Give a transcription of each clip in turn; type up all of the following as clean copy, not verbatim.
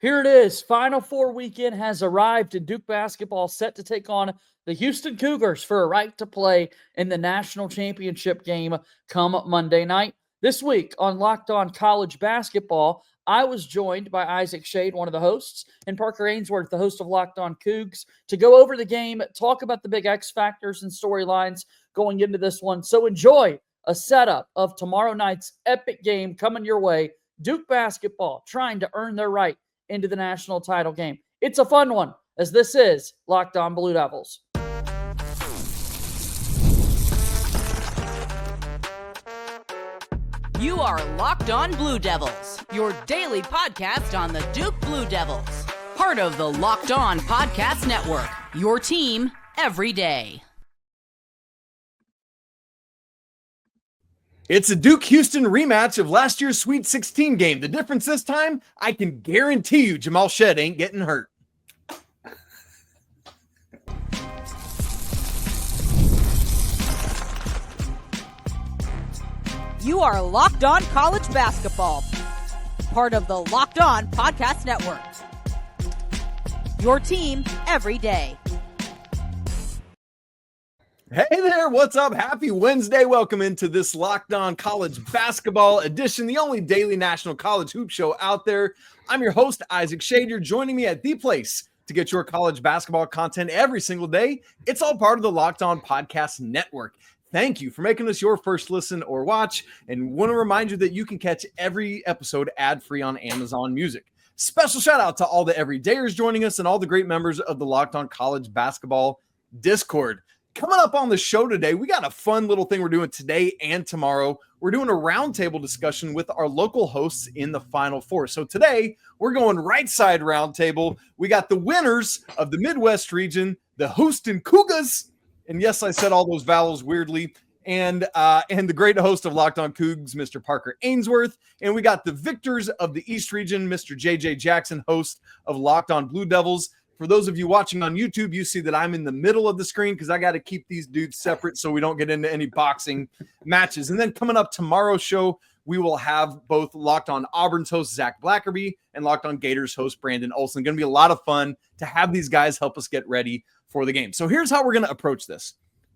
Here it is. Final Four weekend has arrived, and Duke basketball set to take on the Houston Cougars for a right to play in the national championship game come Monday night. This week on Locked On College Basketball, I was joined by Isaac Schade, one of the hosts, and Parker Ainsworth, the host of Locked On Cougs, to go over the game, talk about the big X factors and storylines going into this one. So enjoy a setup of tomorrow night's epic game coming your way. Duke basketball trying to earn their right into the national title game. It's a fun one, as this is Locked On Blue Devils. You are Locked On Blue Devils, your daily podcast on the Duke Blue Devils. Part of the Locked On Podcast Network, your team every day. It's a Duke-Houston rematch of last year's Sweet 16 game. The difference this time, I can guarantee you Jamal Schade ain't getting hurt. You are Locked On College Basketball, part of the Locked On Podcast Network, your team every day. Hey there, what's up? Happy Wednesday. Welcome into this Locked On College Basketball edition, the only daily national college hoop show out there. I'm your host, Isaac Schade. You're joining me at the place to get your college basketball content every single day. It's all part of the Locked On Podcast Network. Thank you for making us your first listen or watch, and want to remind you that you can catch every episode ad-free on Amazon Music. Special shout out to all the everydayers joining us and all the great members of the Locked On College Basketball Discord. Coming up on the show today, we got a fun little thing we're doing today and tomorrow. We're doing a roundtable discussion with our local hosts in the Final Four. So today, we're going right side roundtable. We got the winners of the Midwest region, the Houston Cougars. And yes, I said all those vowels weirdly. And the great host of Locked On Cougs, Mr. Parker Ainsworth. And we got the victors of the East region, Mr. JJ Jackson, host of Locked On Blue Devils. For those of you watching on YouTube, you see that I'm in the middle of the screen because I got to keep these dudes separate so we don't get into any boxing matches. And then coming up tomorrow's show, we will have both Locked On Auburn's host, Zach Blackerby, and Locked On Gators host, Brandon Olson. Going to be a lot of fun to have these guys help us get ready for the game. So here's how we're going to approach this.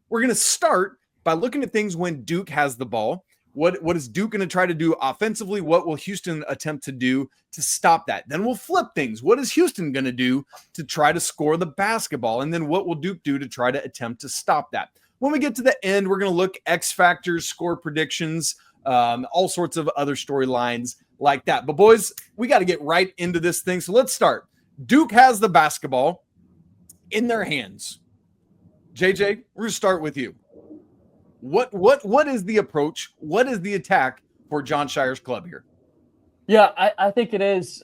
We're going to start by looking at things when Duke has the ball. What is Duke going to try to do offensively? What will Houston attempt to do to stop that? Then we'll flip things. What is Houston going to do to try to score the basketball? And then what will Duke do to try to attempt to stop that? When we get to the end, we're going to look X factors, score predictions, all sorts of other storylines like that. But boys, we got to get right into this thing. So let's start. Duke has the basketball in their hands. JJ, we're going to start with you. What is the approach? What is the attack for Jon Scheyer's club here? Yeah, I think it is.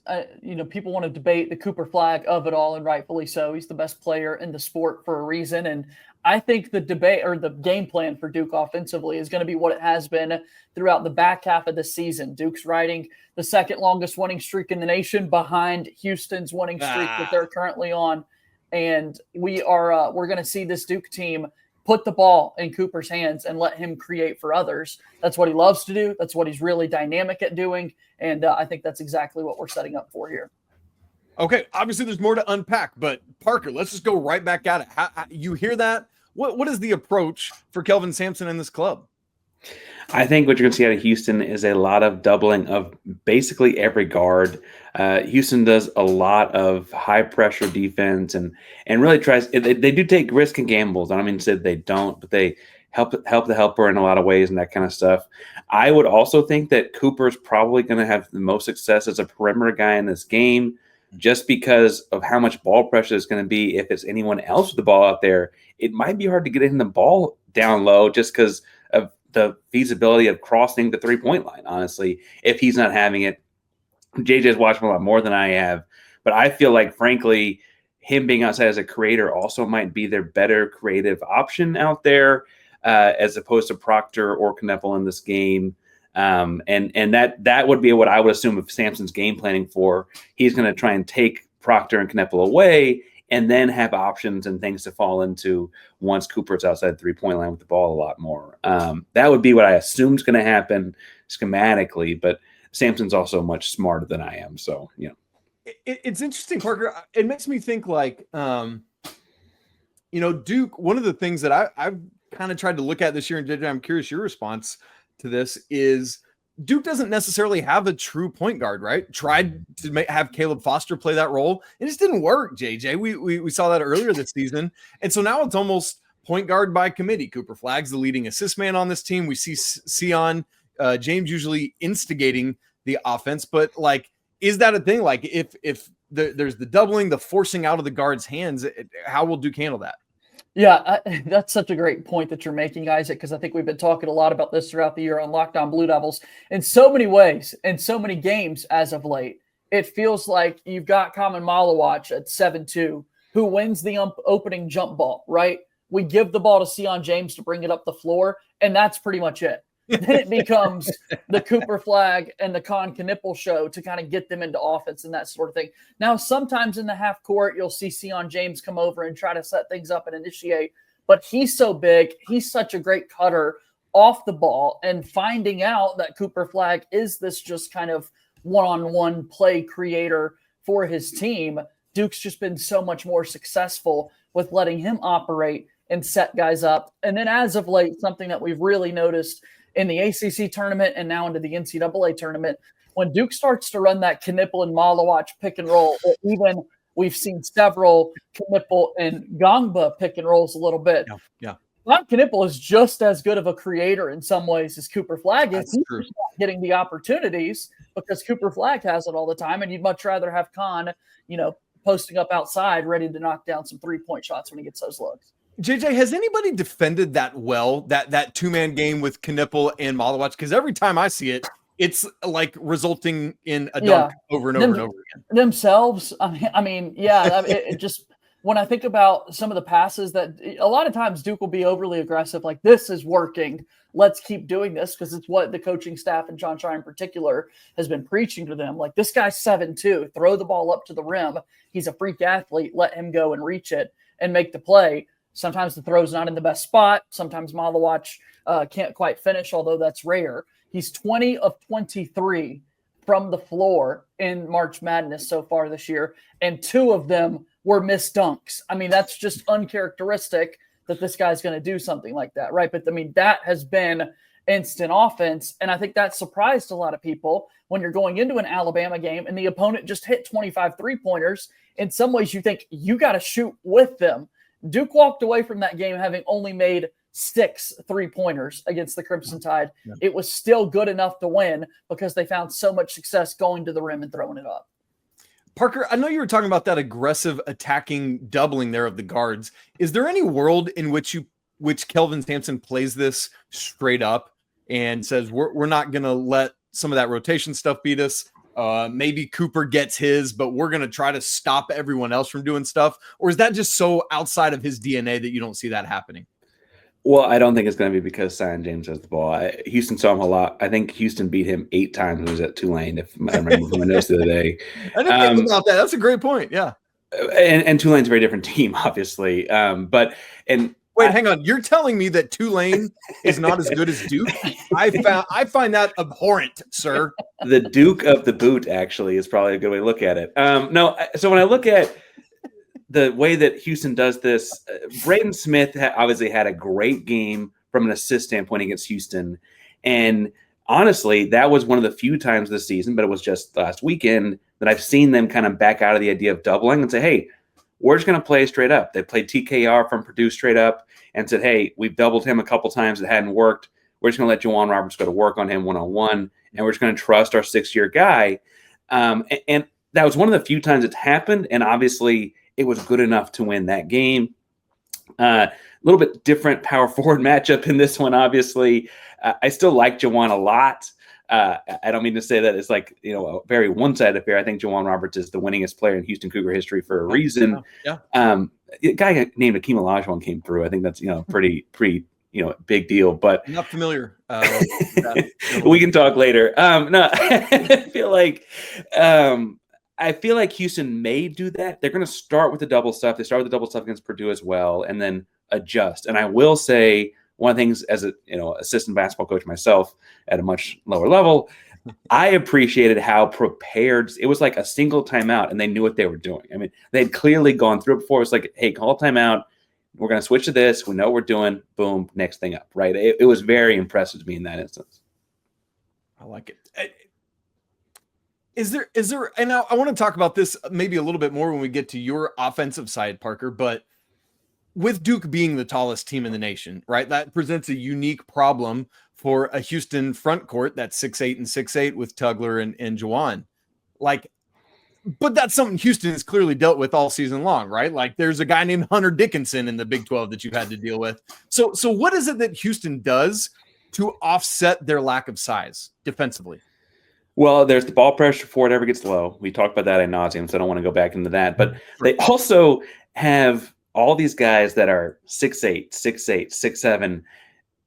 People want to debate the Cooper Flagg of it all, and rightfully so. He's the best player in the sport for a reason. And I think the debate or the game plan for Duke offensively is going to be what it has been throughout the back half of the season. Duke's riding the second longest winning streak in the nation behind Houston's winning streak that they're currently on. And we're going to see this Duke team put the ball in Cooper's hands and let him create for others. That's what he loves to do. That's what he's really dynamic at doing. And I think that's exactly what we're setting up for here. Okay, obviously there's more to unpack, but Parker, let's just go right back at it. How you hear that? What is the approach for Kelvin Sampson and this club? I think what you're going to see out of Houston is a lot of doubling of basically every guard. Houston does a lot of high pressure defense and really tries. They do take risk and gambles. I don't mean to say they don't, but they help the helper in a lot of ways and that kind of stuff. I would also think that Cooper's probably going to have the most success as a perimeter guy in this game, just because of how much ball pressure is going to be. If it's anyone else with the ball out there, it might be hard to get in the ball down low just because of the feasibility of crossing the three-point line, honestly, if he's not having it. JJ's watched him a lot more than I have, but I feel like, frankly, him being outside as a creator also might be their better creative option out there, as opposed to Proctor or Kneppel in this game. And that would be what I would assume if Sampson's game planning for. He's going to try and take Proctor and Kneppel away and then have options and things to fall into once Cooper's outside the three-point line with the ball a lot more. That would be what I assume is going to happen schematically, but Sampson's also much smarter than I am. So, It's interesting, Parker. It makes me think like, Duke, one of the things that I've kind of tried to look at this year, and JJ, I'm curious your response to this, is Duke doesn't necessarily have a true point guard, right? Tried to have Caleb Foster play that role. It just didn't work, JJ. We saw that earlier this season. And so now it's almost point guard by committee. Cooper Flagg's the leading assist man on this team. We see Sion James usually instigating the offense, but like, is that a thing? Like if there's the doubling, the forcing out of the guard's hands, how will Duke handle that? Yeah, that's such a great point that you're making, Isaac, because I think we've been talking a lot about this throughout the year on Locked On Blue Devils in so many ways, in so many games as of late. It feels like you've got Common Malawach at 7-2, who wins the opening jump ball, right? We give the ball to Sion James to bring it up the floor, and that's pretty much it. Then it becomes the Cooper Flagg and the Con Knipple show to kind of get them into offense and that sort of thing. Now, sometimes in the half court, you'll see Sion James come over and try to set things up and initiate, but he's so big. He's such a great cutter off the ball, and finding out that Cooper Flagg is this just kind of one-on-one play creator for his team, Duke's just been so much more successful with letting him operate and set guys up. And then as of late, something that we've really noticed in the ACC tournament and now into the NCAA tournament, when Duke starts to run that Knipple and Malawach pick and roll, or even we've seen several Knipple and Gongba pick and rolls a little bit. Yeah. Knipple is just as good of a creator in some ways as Cooper Flagg is. He's true. not getting the opportunities because Cooper Flagg has it all the time, and you'd much rather have Con, posting up outside ready to knock down some three-point shots when he gets those looks. JJ, has anybody defended that well, that two-man game with Knipple and Malawach? Because every time I see it, it's like resulting in a dunk over and over and over again. Themselves, it just when I think about some of the passes that a lot of times Duke will be overly aggressive, like this is working, let's keep doing this, because it's what the coaching staff and John Scheyer in particular has been preaching to them. Like, this guy's 7'2", throw the ball up to the rim. He's a freak athlete. Let him go and reach it and make the play. Sometimes the throw's not in the best spot. Sometimes Malawach can't quite finish, although that's rare. He's 20 of 23 from the floor in March Madness so far this year, and 2 of them were missed dunks. I mean, that's just uncharacteristic that this guy's going to do something like that, right? But, I mean, that has been instant offense, and I think that surprised a lot of people when you're going into an Alabama game and the opponent just hit 25 three-pointers. In some ways, you think you got to shoot with them. Duke walked away from that game having only made 6 three-pointers against the Crimson Tide. Yeah. It was still good enough to win because they found so much success going to the rim and throwing it up. Parker, I know you were talking about that aggressive attacking doubling there of the guards. Is there any world in which Kelvin Sampson plays this straight up and says, we're not going to let some of that rotation stuff beat us? Maybe Cooper gets his, but we're going to try to stop everyone else from doing stuff? Or is that just so outside of his DNA that you don't see that happening? Well, I don't think it's going to be because Sion James has the ball. Houston saw him a lot. I think Houston beat him 8 times when he was at Tulane, if I remember from my notes the other day. I didn't think about that. That's a great point. Yeah. And Tulane's a very different team, obviously. Wait, hang on. You're telling me that Tulane is not as good as Duke? I find that abhorrent, sir. The Duke of the boot, actually, is probably a good way to look at it. No, so when I look at the way that Houston does this, Braden Smith obviously had a great game from an assist standpoint against Houston. And honestly, that was one of the few times this season, but it was just last weekend, that I've seen them kind of back out of the idea of doubling and say, hey, we're just going to play straight up. They played TKR from Purdue straight up and said, hey, we've doubled him a couple times. It hadn't worked. We're just going to let Juwan Roberts go to work on him one-on-one, and we're just going to trust our 6-year guy. And that was one of the few times it's happened, and obviously it was good enough to win that game. A little bit different power forward matchup in this one, obviously. I still like Juwan a lot. I don't mean to say that it's like, a very one-sided affair. I think Juwan Roberts is the winningest player in Houston Cougar history for a reason. Yeah. A guy named Akeem Olajuwon came through. I think that's, pretty big deal, but not familiar. We can talk later. No, I feel like Houston may do that. They're going to start with the double stuff. They start with the double stuff against Purdue as well, and then adjust. And I will say, one of the things as a assistant basketball coach myself at a much lower level, I appreciated how prepared it was. Like a single timeout, and they knew what they were doing. I mean, they had clearly gone through it before. It's like, hey, call timeout. We're going to switch to this. We know what we're doing. Boom, next thing up, right? It was very impressive to me in that instance. I like it. Is there, and I want to talk about this maybe a little bit more when we get to your offensive side, Parker, but with Duke being the tallest team in the nation, right? That presents a unique problem for a Houston front court that's 6'8" and 6'8" with Tugler and Juwan. Like, but that's something Houston has clearly dealt with all season long, right? Like there's a guy named Hunter Dickinson in the Big 12 that you've had to deal with. So what is it that Houston does to offset their lack of size defensively? Well, there's the ball pressure before it ever gets low. We talked about that ad nauseum, so I don't want to go back into that. But they also have all these guys that are 6'8", 6'8", 6'7".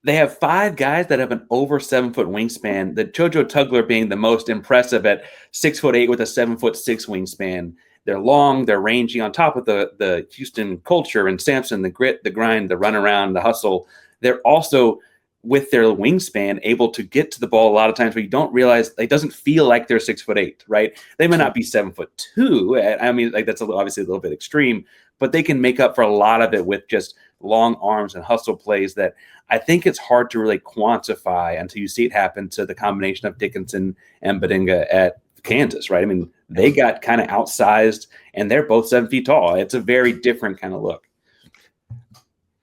They have 5 guys that have an over 7-foot wingspan. The JoJo Tugler being the most impressive at 6'8" with a 7'6" wingspan. They're long, they're rangy. On top of the Houston culture and Sampson, the grit, the grind, the run around, the hustle. They're also, with their wingspan, able to get to the ball a lot of times where you don't realize it doesn't feel like they're 6'8", right? They may not be 7'2". I mean, like that's obviously a little bit extreme, but they can make up for a lot of it with just long arms and hustle plays that I think it's hard to really quantify until you see it happen to the combination of Dickinson and Badinga at Kansas, right? I mean, they got kind of outsized and they're both 7 feet tall. It's a very different kind of look.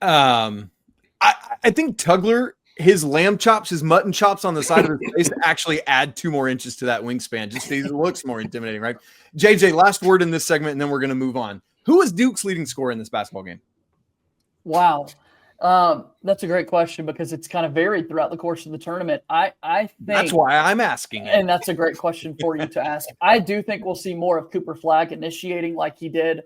I think Tugler, his lamb chops, his mutton chops on the side of his face actually add 2 more inches to that wingspan. Just it looks more intimidating, right? JJ, last word in this segment, and then we're going to move on. Who is Duke's leading scorer in this basketball game? Wow. That's a great question because it's kind of varied throughout the course of the tournament. I think that's why I'm asking it. And that's a great question for you to ask. I do think we'll see more of Cooper Flagg initiating like he did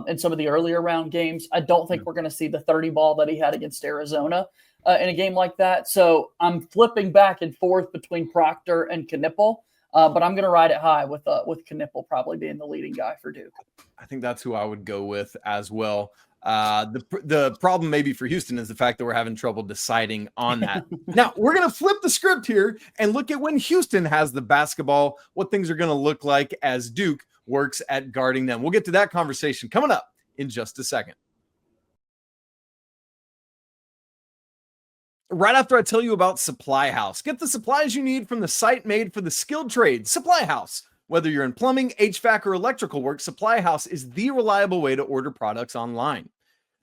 in some of the earlier round games. I don't think we're going to see the 30 ball that he had against Arizona in a game like that. So I'm flipping back and forth between Proctor and Knipple, but I'm going to ride it high with Knipple probably being the leading guy for Duke. I think that's who I would go with as well. The problem maybe for Houston is the fact that we're having trouble deciding on that. Now we're going to flip the script here and look at when Houston has the basketball, what things are going to look like as Duke works at guarding them. We'll get to that conversation coming up in just a second. Right after I tell you about Supply House, get the supplies you need from the site made for the skilled trades, Supply House. Whether you're in plumbing, HVAC, or electrical work, Supply House is the reliable way to order products online.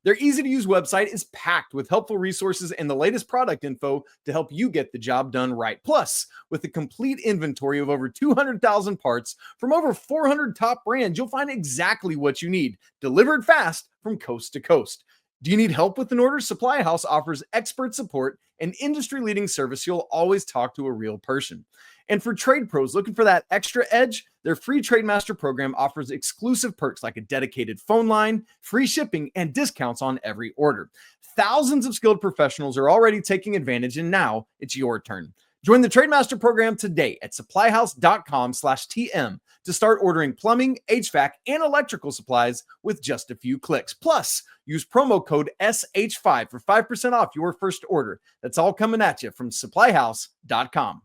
Their easy-to-use website is packed with helpful resources and the latest product info to help you get the job done right. Plus, with a complete inventory of over 200,000 parts from over 400 top brands, you'll find exactly what you need, delivered fast from coast to coast. Do you need help with an order? Supply House offers expert support and industry-leading service. You'll always talk to a real person. And for trade pros looking for that extra edge, their free Trade Master program offers exclusive perks like a dedicated phone line, free shipping, and discounts on every order. Thousands of skilled professionals are already taking advantage, and now it's your turn. Join the Trade Master program today at supplyhouse.com/TM to start ordering plumbing, HVAC, and electrical supplies with just a few clicks. Plus, use promo code SH5 for 5% off your first order. That's all coming at you from supplyhouse.com.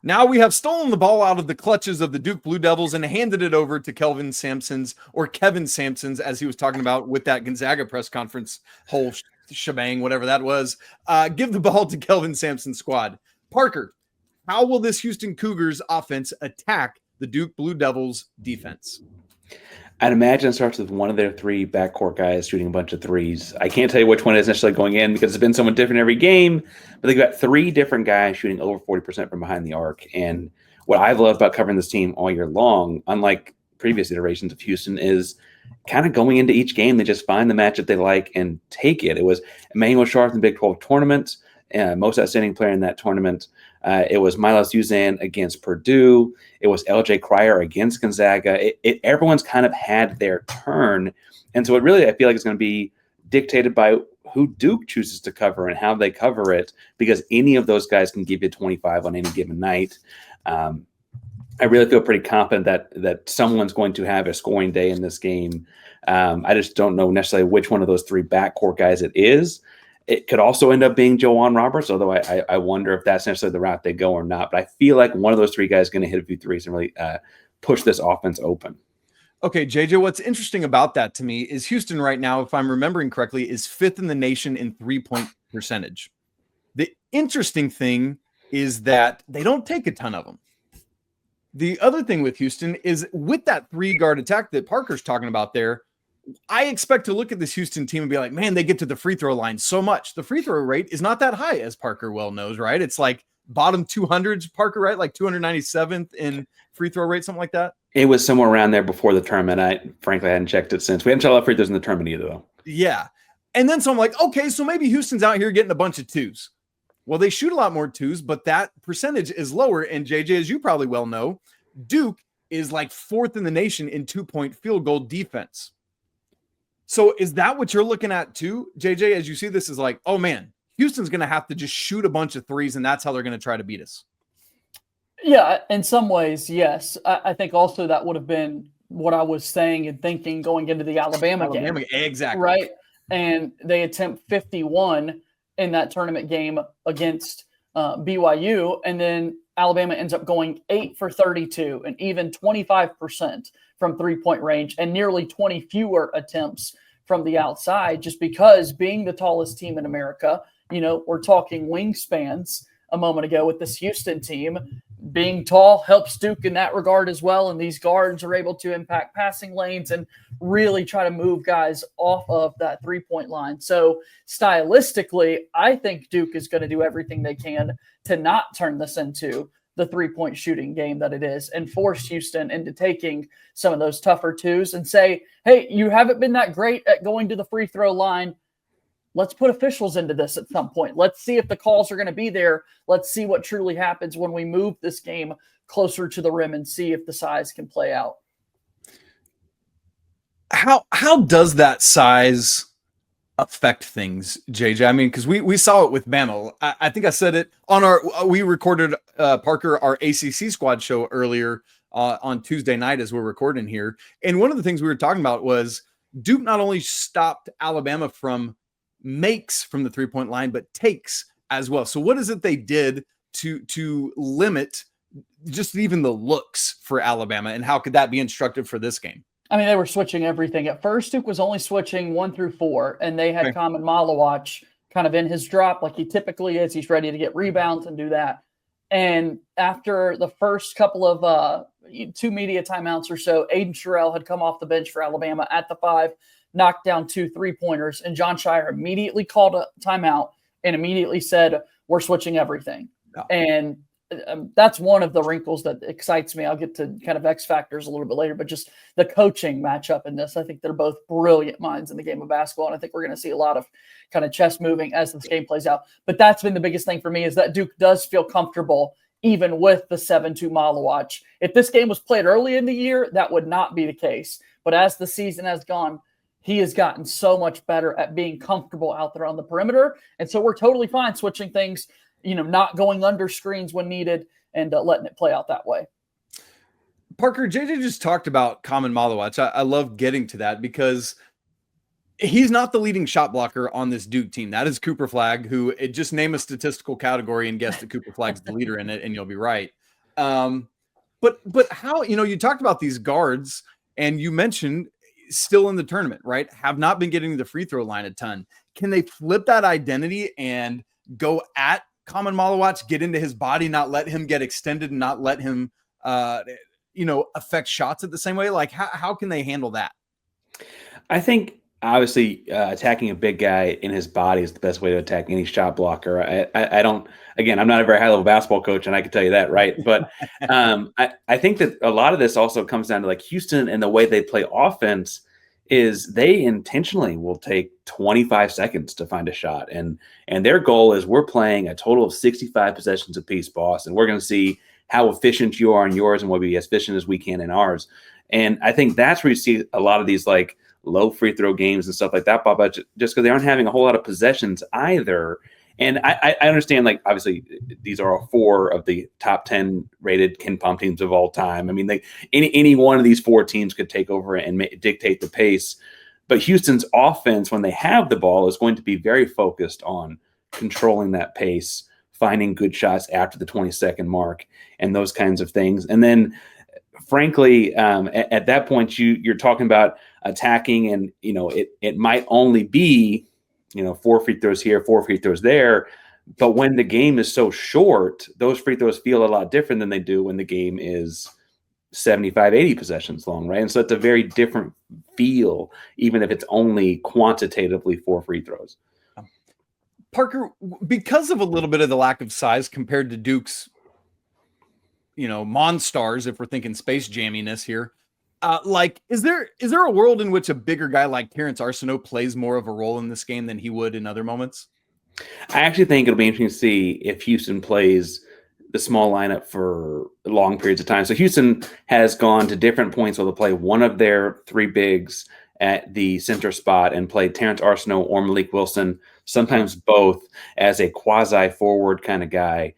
Now we have stolen the ball out of the clutches of the Duke Blue Devils and handed it over to Kevin Sampson's, as he was talking about with that Gonzaga press conference whole shebang, whatever that was. Give the ball to Kelvin Sampson's squad. Parker, how will this Houston Cougars offense attack the Duke Blue Devils defense? I'd imagine it starts with one of their 3 backcourt guys shooting a bunch of threes. I can't tell you which one is necessarily going in because it's been somewhat different every game, but they've got 3 different guys shooting over 40% from behind the arc. And what I've loved about covering this team all year long, unlike previous iterations of Houston, is kind of going into each game, they just find the match that they like and take it. It was Emmanuel Sharp in the Big 12 tournament, most outstanding player in that tournament. It was Milos Uzan against Purdue. It was LJ Cryer against Gonzaga. Everyone's kind of had their turn. And so it really, I feel like it's going to be dictated by who Duke chooses to cover and how they cover it, because any of those guys can give you 25 on any given night. I really feel pretty confident that someone's going to have a scoring day in this game. I just don't know necessarily which one of those 3 backcourt guys it is. It could also end up being Joanne Roberts, although I wonder if that's necessarily the route they go or not. But I feel like one of those three guys is going to hit a few threes and really push this offense open. Okay, JJ, what's interesting about that to me is Houston right now, if I'm remembering correctly, is 5th in the nation in three-point percentage. The interesting thing is that they don't take a ton of them. The other thing with Houston is with that 3-guard attack that Parker's talking about there, I expect to look at this Houston team and be like, man, they get to the free throw line so much. The free throw rate is not that high, as Parker well knows, right? It's like bottom 200s, Parker, right? Like 297th in free throw rate, something like that. It was somewhere around there before the tournament. I frankly hadn't checked it since. We haven't shot a lot of free throws in the tournament either, though. Yeah. And then so I'm like, okay, so maybe Houston's out here getting a bunch of twos. Well, they shoot a lot more twos, but that percentage is lower. And JJ, as you probably well know, Duke is like 4th in the nation in 2-point field goal defense. So is that what you're looking at too, JJ, as you see this is like, oh man, Houston's going to have to just shoot a bunch of threes and that's how they're going to try to beat us. Yeah, in some ways, yes. I think also that would have been what I was saying and thinking going into the Alabama game. Exactly. Right? And they attempt 51 in that tournament game against BYU, and then Alabama ends up going 8 for 32 and even 25% from three-point range and nearly 20 fewer attempts from the outside, just because being the tallest team in America, we're talking wingspans a moment ago with this Houston team. Being tall helps Duke in that regard as well, and these guards are able to impact passing lanes and really try to move guys off of that three-point line. So stylistically, I think Duke is going to do everything they can to not turn this into the three-point shooting game that it is and force Houston into taking some of those tougher twos and say, hey, you haven't been that great at going to the free throw line. Let's put officials into this at some point. Let's see if the calls are going to be there. Let's see what truly happens when we move this game closer to the rim and see if the size can play out. How does that size affect things, JJ? I mean, because we saw it with Bama. I think I said it on we recorded Parker, our ACC squad show earlier on Tuesday night as we're recording here. And one of the things we were talking about was Duke not only stopped Alabama from makes from the three-point line, but takes as well. So what is it they did to limit just even the looks for Alabama, and how could that be instructive for this game? I mean, they were switching everything. At first, Duke was only switching 1 through 4, and they had Common Malawach kind of in his drop like he typically is. He's ready to get rebounds and do that. And after the first couple of 2 media timeouts or so, Aiden Sherrill had come off the bench for Alabama at the 5, knocked down 2 3-pointers, and John Scheyer immediately called a timeout and immediately said, we're switching everything. Oh. And that's one of the wrinkles that excites me. I'll get to kind of X factors a little bit later, but just the coaching matchup in this. I think they're both brilliant minds in the game of basketball, and I think we're going to see a lot of kind of chess moving as this game plays out. But that's been the biggest thing for me, is that Duke does feel comfortable even with the 7-2 Malawach. If this game was played early in the year, that would not be the case. But as the season has gone, he has gotten so much better at being comfortable out there on the perimeter. And so we're totally fine switching things, not going under screens when needed and letting it play out that way. Parker, JJ just talked about Common Malawach. I love getting to that because he's not the leading shot blocker on this Duke team. That is Cooper Flagg, who just name a statistical category and guess that Cooper Flagg's the leader in it, and you'll be right. But how, you talked about these guards, and you mentioned still in the tournament, right? Have not been getting to the free throw line a ton. Can they flip that identity and go at Common Malawach, get into his body, not let him get extended, and not let him, affect shots at the same way? Like, how can they handle that? I think obviously attacking a big guy in his body is the best way to attack any shot blocker. I don't, again, I'm not a very high level basketball coach, and I can tell you that, right? But I think that a lot of this also comes down to like Houston and the way they play offense is they intentionally will take 25 seconds to find a shot. And their goal is we're playing a total of 65 possessions apiece, boss. And we're going to see how efficient you are in yours and we'll be as efficient as we can in ours. And I think that's where you see a lot of these like low free throw games and stuff like that pop up, just because they aren't having a whole lot of possessions either. And I understand, like, obviously these are all 4 of the top 10 rated KenPom teams of all time. I mean, any one of these 4 teams could take over and dictate the pace. But Houston's offense, when they have the ball, is going to be very focused on controlling that pace, finding good shots after the 20-second mark, and those kinds of things. And then, frankly, at that point, you're talking about attacking, and it might only be 4 free throws here, 4 free throws there. But when the game is so short, those free throws feel a lot different than they do when the game is 75, 80 possessions long, right? And so it's a very different feel, even if it's only quantitatively 4 free throws. Parker, because of a little bit of the lack of size compared to Duke's, Monstars, if we're thinking space jamminess here, is there a world in which a bigger guy like Terrence Arsenault plays more of a role in this game than he would in other moments? I actually think it'll be interesting to see if Houston plays the small lineup for long periods of time. So Houston has gone to different points where they'll play one of their 3 bigs at the center spot and play Terrence Arsenault or Malik Wilson, sometimes both, as a quasi-forward kind of guy.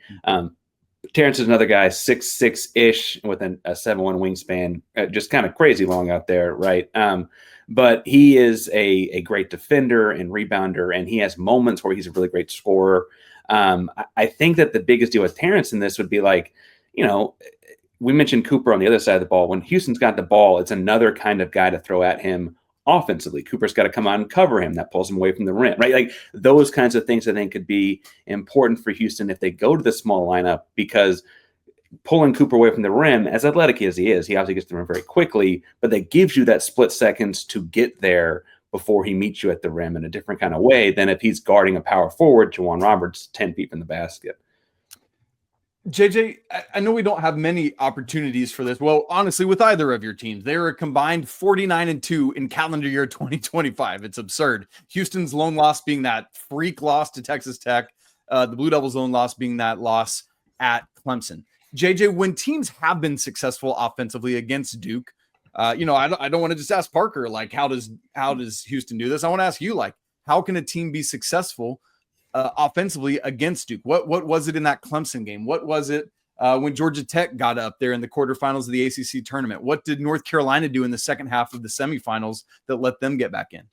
Terrence is another guy, 6'6"-ish with a 7'1" wingspan, just kind of crazy long out there, right? But he is a great defender and rebounder, and he has moments where he's a really great scorer. I think that the biggest deal with Terrence in this would be we mentioned Cooper on the other side of the ball. When Houston's got the ball, it's another kind of guy to throw at him offensively. Cooper's got to come out and cover him. That pulls him away from the rim, right? Like those kinds of things I think could be important for Houston if they go to the small lineup, because pulling Cooper away from the rim, as athletic as he is, he obviously gets to the rim very quickly, but that gives you that split seconds to get there before he meets you at the rim in a different kind of way than if he's guarding a power forward, Juwan Roberts, 10 feet from the basket. JJ, I know we don't have many opportunities for this. Well, honestly, with either of your teams, they were a combined 49-2 in calendar year 2025. It's absurd. Houston's lone loss being that freak loss to Texas Tech, the Blue Devils' lone loss being that loss at Clemson. JJ, when teams have been successful offensively against Duke, I don't want to just ask Parker, how does Houston do this? I want to ask you, how can a team be successful offensively against Duke? What was it in that Clemson game? What was it when Georgia Tech got up there in the quarterfinals of the ACC tournament? What did North Carolina do in the second half of the semifinals that let them get back in?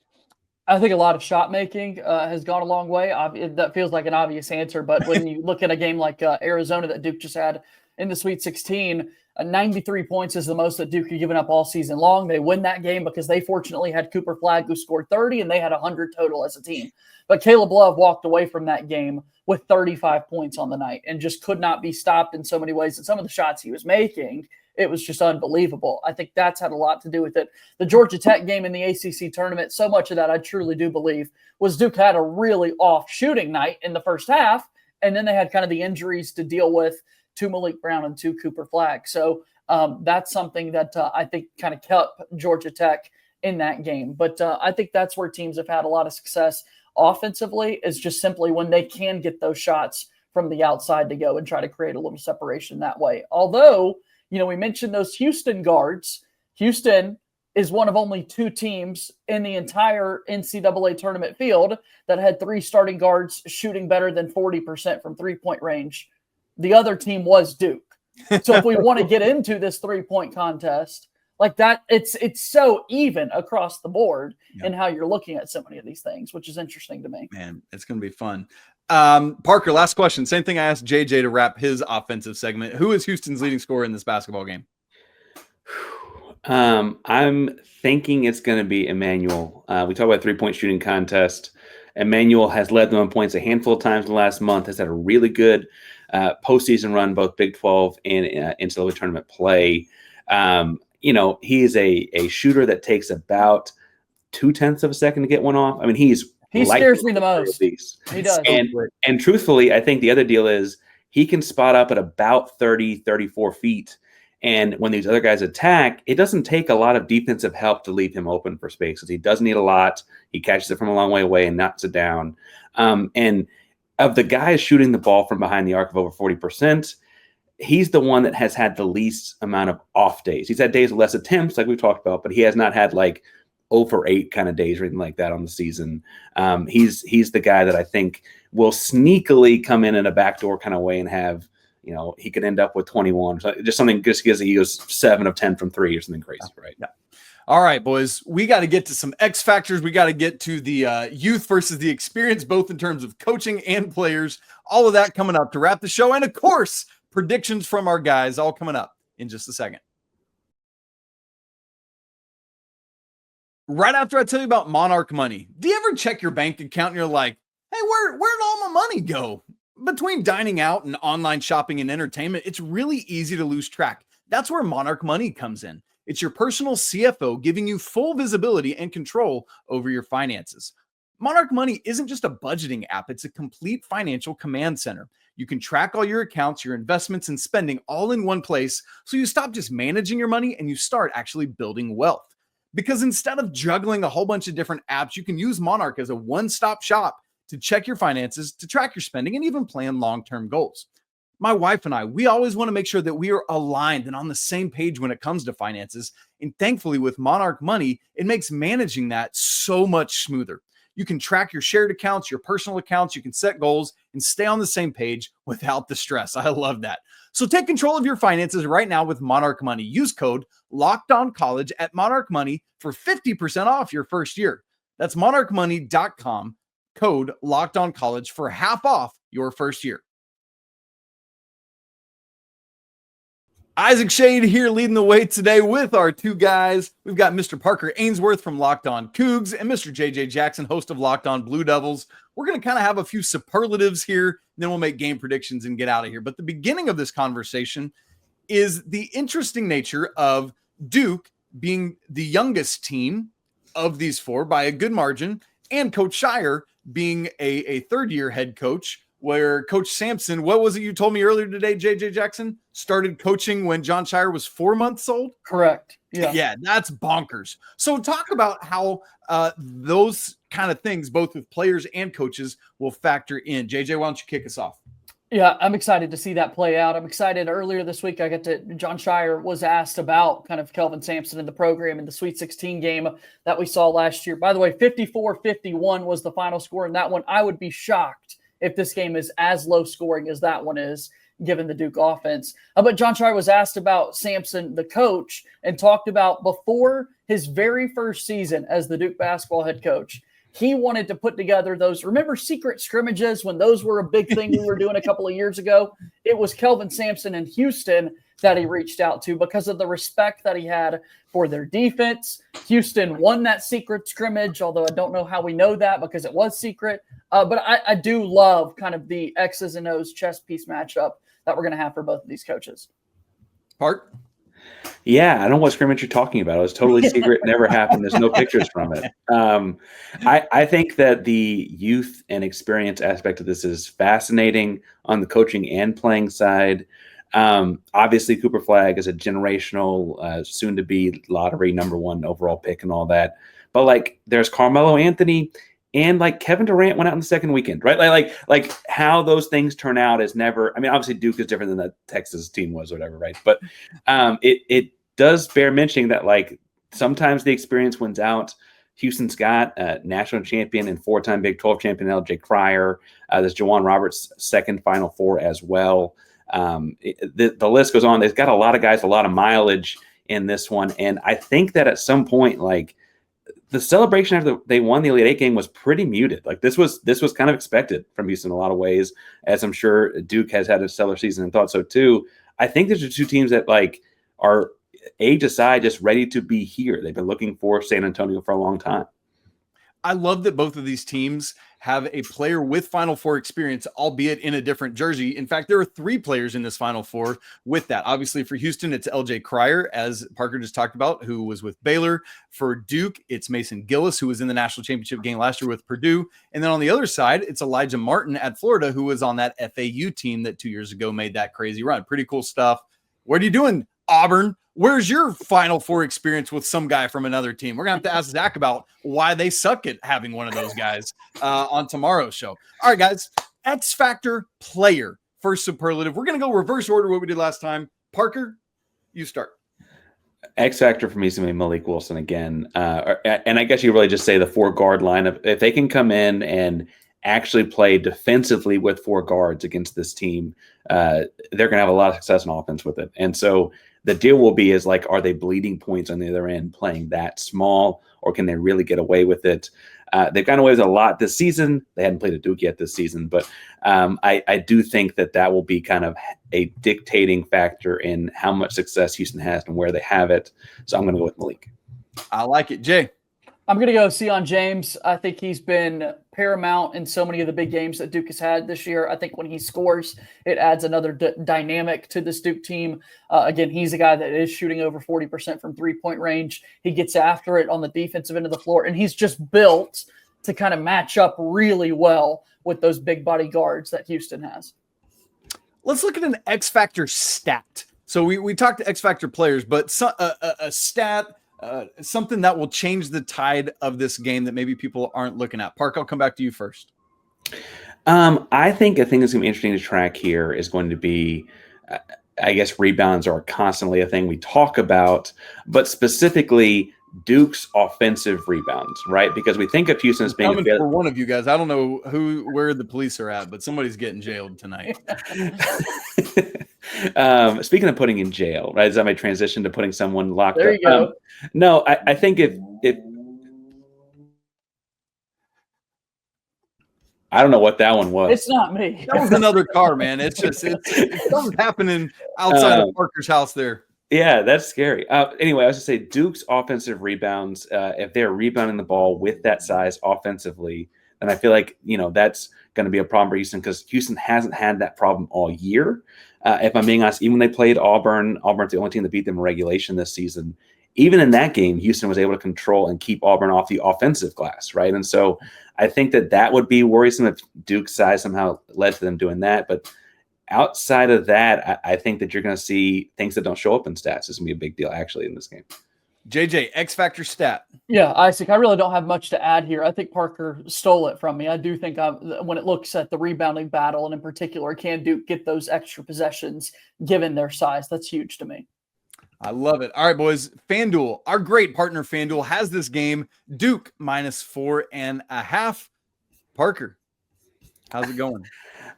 I think a lot of shot making has gone a long way. That feels like an obvious answer, but when you look at a game like Arizona that Duke just had in the Sweet 16, 93 points is the most that Duke had given up all season long. They win that game because they fortunately had Cooper Flagg, who scored 30, and they had 100 total as a team. But Caleb Love walked away from that game with 35 points on the night and just could not be stopped in so many ways. And some of the shots he was making, it was just unbelievable. I think that's had a lot to do with it. The Georgia Tech game in the ACC tournament, so much of that I truly do believe was Duke had a really off shooting night in the first half, and then they had kind of the injuries to deal with to Malik Brown and to Cooper Flagg. So that's something that I think kind of kept Georgia Tech in that game. But I think that's where teams have had a lot of success offensively, is just simply when they can get those shots from the outside to go and try to create a little separation that way. Although, we mentioned those Houston guards. Houston is one of only 2 teams in the entire NCAA tournament field that had 3 starting guards shooting better than 40% from 3-point range. The other team was Duke. So if we want to get into this 3-point contest like that, it's so even across the board in how you're looking at so many of these things, which is interesting to me. Man, it's going to be fun. Parker, last question. Same thing I asked JJ to wrap his offensive segment. Who is Houston's leading scorer in this basketball game? I'm thinking it's going to be Emmanuel. We talk about 3-point shooting contest. Emmanuel has led them on points a handful of times in the last month, has had a really good postseason run, both Big 12 and NCAA tournament play. He is a shooter that takes about 0.2 of a second to get one off. I mean, he scares me the most. He does. And truthfully, I think the other deal is he can spot up at about 30, 34 feet. And when these other guys attack, it doesn't take a lot of defensive help to leave him open for spaces. He doesn't need a lot. He catches it from a long way away and knocks it down. And of the guys shooting the ball from behind the arc of over 40%, he's the one that has had the least amount of off days. He's had days with less attempts, like we've talked about, but he has not had like over 8 kind of days or anything like that on the season. He's the guy that I think will sneakily come in a backdoor kind of way and have, he could end up with 21. So just something just because he goes 7 of 10 from 3 or something crazy, right? Yeah. All right, boys, we got to get to some X factors. We got to get to the youth versus the experience, both in terms of coaching and players. All of that coming up to wrap the show. And of course, predictions from our guys all coming up in just a second. Right after I tell you about Monarch Money, do you ever check your bank account and you're like, hey, where'd all my money go? Between dining out and online shopping and entertainment, it's really easy to lose track. That's where Monarch Money comes in. It's your personal CFO giving you full visibility and control over your finances. Monarch Money isn't just a budgeting app, it's a complete financial command center. You can track all your accounts, your investments, and spending all in one place, so you stop just managing your money and you start actually building wealth. Because instead of juggling a whole bunch of different apps, you can use Monarch as a one-stop shop to check your finances, to track your spending, and even plan long-term goals. My wife and I, we always want to make sure that we are aligned and on the same page when it comes to finances. And thankfully, with Monarch Money, it makes managing that so much smoother. You can track your shared accounts, your personal accounts, you can set goals and stay on the same page without the stress. I love that. So take control of your finances right now with Monarch Money. Use code LOCKEDONCollege at Monarch Money for 50% off your first year. That's monarchmoney.com, code LOCKEDONCollege for half off your first year. Isaac Schade here leading the way today with our two guys. We've got Mr. Parker Ainsworth from Locked On Cougs and Mr. JJ Jackson, host of Locked On Blue Devils. We're going to kind of have a few superlatives here, and then we'll make game predictions and get out of here. But the beginning of this conversation is the interesting nature of Duke being the youngest team of these four by a good margin, and Coach Scheyer being a third-year head coach, where Coach Sampson, what was it you told me earlier today, JJ Jackson, started coaching when John Scheyer was 4 months old? Correct. Yeah. Yeah, that's bonkers. So talk about how those kind of things, both with players and coaches, will factor in. JJ, why don't you kick us off? Yeah, I'm excited to see that play out. I'm excited. Earlier this week, John Scheyer was asked about kind of Kelvin Sampson in the program in the Sweet 16 game that we saw last year. By the way, 54-51 was the final score in that one. I would be shocked if this game is as low scoring as that one is, given the Duke offense. But John Scheyer was asked about Sampson, the coach, and talked about before his very first season as the Duke basketball head coach, he wanted to put together those, remember secret scrimmages when those were a big thing we were doing a couple of years ago? It was Kelvin Sampson in Houston that he reached out to because of the respect that he had for their defense. Houston won that secret scrimmage, although I don't know how we know that because it was secret. But I do love kind of the X's and O's chess piece matchup that we're going to have for both of these coaches. Hart? Yeah, I don't know what scrimmage you're talking about. It was totally secret, never happened. There's no pictures from it. I think that the youth and experience aspect of this is fascinating on the coaching and playing side. Obviously, Cooper Flagg is a generational, soon-to-be lottery #1 overall pick and all that. But, like, there's Carmelo Anthony and, like, Kevin Durant went out in the second weekend, right? Like how those things turn out is never – I mean, obviously Duke is different than the Texas team was or whatever, right? But it does bear mentioning that, like, sometimes the experience wins out. Houston's got a national champion and 4-time Big 12 champion L.J. Cryer. There's Juwan Roberts' second Final Four as well. The list goes on. They've got a lot of guys, a lot of mileage in this one. And I think that at some point, like, the celebration after they won the Elite Eight game was pretty muted. Like, this was kind of expected from Houston in a lot of ways, as I'm sure Duke has had a stellar season and thought so too. I think these are two teams that, like, are age aside, just ready to be here. They've been looking for San Antonio for a long time. I love that both of these teams have a player with Final Four experience, albeit in a different jersey. In fact, there are 3 players in this Final Four with that. Obviously, for Houston, it's L.J. Cryer, as Parker just talked about, who was with Baylor. For Duke, it's Mason Gillis, who was in the national championship game last year with Purdue. And then on the other side, it's Elijah Martin at Florida, who was on that FAU team that 2 years ago made that crazy run. Pretty cool stuff. What are you doing, Auburn? Where's your Final Four experience with some guy from another team? We're going to have to ask Zach about why they suck at having one of those guys on tomorrow's show. All right, guys, X Factor player, first superlative. We're going to go reverse order what we did last time. Parker, you start. X Factor for me is going to be Malik Wilson again. And I guess you really just say the 4-guard lineup. If they can come in and actually play defensively with 4 guards against this team, they're going to have a lot of success on offense with it. And so the deal will be is like, are they bleeding points on the other end playing that small, or can they really get away with it? They've gotten away with a lot this season. They hadn't played a Duke yet this season, but I do think that will be kind of a dictating factor in how much success Houston has and where they have it. So I'm going to go with Malik. I like it. Jay? I'm going to go Sion James. I think he's been paramount in so many of the big games that Duke has had this year. I think when he scores, it adds another dynamic to this Duke team. Again, he's a guy that is shooting over 40% from three-point range. He gets after it on the defensive end of the floor, and he's just built to kind of match up really well with those big body guards that Houston has. Let's look at an X Factor stat. So we talked to X Factor players, but a stat – something that will change the tide of this game that maybe people aren't looking at. Park, I'll come back to you first. I think a thing that's going to be interesting to track here is going to be, I guess, rebounds are constantly a thing we talk about, but specifically Duke's offensive rebounds, right? Because we think of Houston as being coming for one of you guys. I don't know where the police are at, but somebody's getting jailed tonight. Speaking of putting in jail, right? Is that my transition to putting someone locked up? There you go. No, I think if I don't know what that one was. It's not me. That was another car, man. It's something's happening outside of Parker's house there. Yeah, that's scary. Anyway, I was going to say Duke's offensive rebounds, if they're rebounding the ball with that size offensively, then I feel like, that's going to be a problem for Houston because Houston hasn't had that problem all year. If I'm being honest, even when they played Auburn's the only team that beat them in regulation this season. Even in that game, Houston was able to control and keep Auburn off the offensive glass, right? And so I think that would be worrisome if Duke's size somehow led to them doing that. But outside of that, I think that you're going to see things that don't show up in stats. It's going to be a big deal, actually, in this game. JJ, X Factor stat. Yeah, Isaac, I really don't have much to add here. I think Parker stole it from me. I do think when it looks at the rebounding battle, and in particular, can Duke get those extra possessions given their size? That's huge to me. I love it. All right, boys. FanDuel, our great partner FanDuel, has this game, Duke -4.5. Parker, how's it going?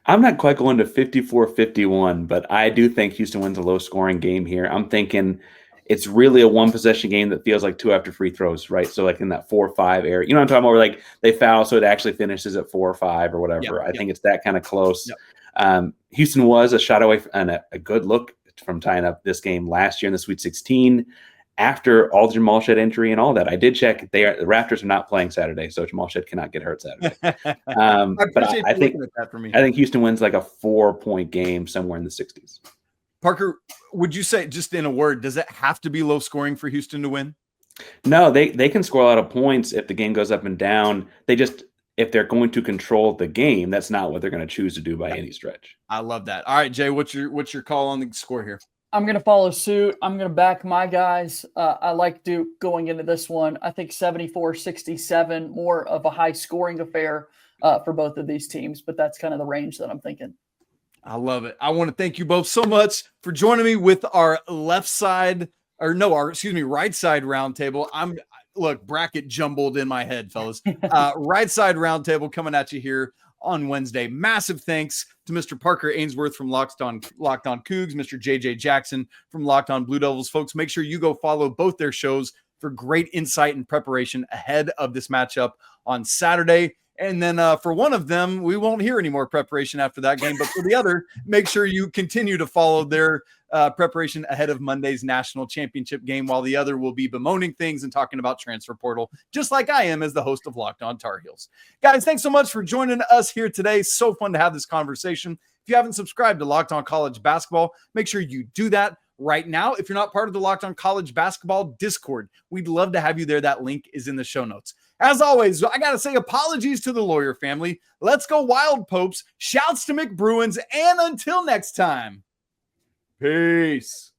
I'm not quite going to 54-51, but I do think Houston wins a low-scoring game here. I'm thinking it's really a one-possession game that feels like two after free throws, right? So like in that 4-5 area. You know what I'm talking about? Where like they foul, so it actually finishes at 4 or 5 or whatever. I think it's that kind of close. Houston was a shot away and a good look from tying up this game last year in the Sweet 16 after all the Jamal Schade injury and all that. I did check. The Raptors are not playing Saturday, so Jamal Schade cannot get hurt Saturday. I think Houston wins like a 4-point game somewhere in the 60s. Parker, would you say, just in a word, does it have to be low scoring for Houston to win? No, they can score a lot of points if the game goes up and down. If they're going to control the game, that's not what they're going to choose to do by any stretch. I love that. All right, Jay, what's your call on the score here? I'm going to follow suit. I'm going to back my guys. I like Duke going into this one. I think 74-67, more of a high-scoring affair for both of these teams, but that's kind of the range that I'm thinking. I love it. I want to thank you both so much for joining me with our right side roundtable. Look, bracket jumbled in my head, fellas. Right side roundtable coming at you here on Wednesday. Massive thanks to Mr. Parker Ainsworth from Locked On Cougs, Mr. JJ Jackson from Locked On Blue Devils. Folks, make sure you go follow both their shows for great insight and preparation ahead of this matchup on Saturday. And then for one of them, we won't hear any more preparation after that game. But for the other, make sure you continue to follow their preparation ahead of Monday's national championship game, while the other will be bemoaning things and talking about transfer portal, just like I am as the host of Locked On Tar Heels. Guys, thanks so much for joining us here today. So fun to have this conversation. If you haven't subscribed to Locked On College Basketball, make sure you do that right now. If you're not part of the Locked On College Basketball Discord, we'd love to have you there. That link is in the show notes. As always, I got to say apologies to the Lawyer family. Let's go Wild Popes. Shouts to McBruins. And until next time, peace.